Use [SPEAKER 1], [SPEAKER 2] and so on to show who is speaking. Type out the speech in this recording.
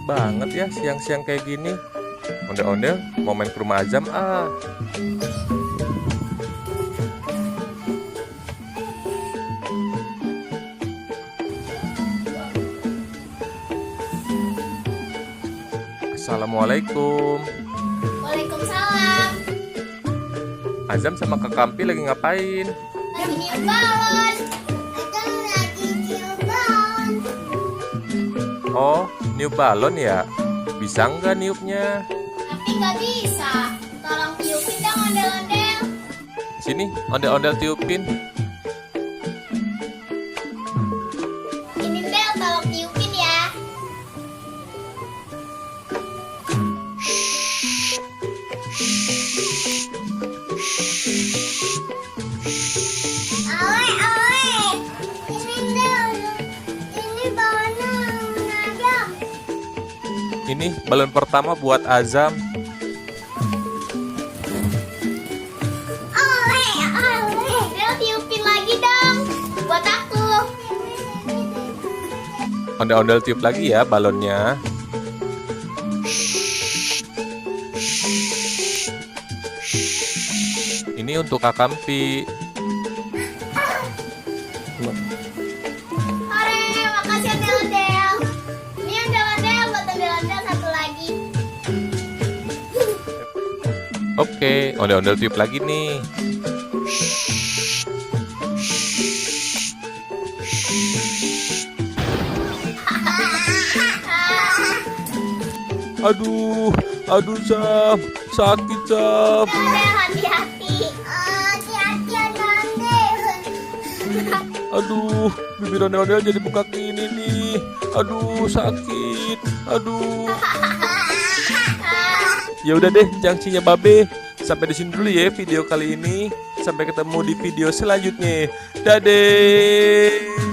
[SPEAKER 1] sepi banget ya siang-siang kayak gini. Ondel-ondel mau main ke rumah Azam ah. Assalamualaikum.
[SPEAKER 2] Waalaikumsalam.
[SPEAKER 1] Azam sama Kak Kampi lagi ngapain?
[SPEAKER 2] Lagi niup balon. Azam lagi niup balon.
[SPEAKER 1] Oh, niup balon ya? Bisa nggak niupnya?
[SPEAKER 2] Tapi nggak bisa. Tolong tiupin dong ondel-ondel.
[SPEAKER 1] Sini, ondel-ondel tiupin.
[SPEAKER 2] Ini Bel, tolong tiupin ya. Awe. Ini Bel. Ini balonnya Azam.
[SPEAKER 1] Ini balon pertama buat Azam.
[SPEAKER 2] Bel, tiupin lagi dong. Buat aku.
[SPEAKER 1] Ondel-ondel tiup lagi ya balonnya. Ini untuk Kak Kampi.
[SPEAKER 2] Hore, makasih ondel-ondel. Ini ondel-ondel buat ondel-ondel satu lagi.
[SPEAKER 1] Oke, ondel-ondel tiup lagi nih. Aduh Sam, sakit Sam.
[SPEAKER 2] Ondel, hati-hati. Hati-hati ondel.
[SPEAKER 1] Aduh, bibir ondel-ondel jadi bengkak ini nih. Aduh, sakit. Aduh. Ya udah deh, jangcinya Babe. Sampai di sini dulu ya video kali ini. Sampai ketemu di video selanjutnya. Dadah.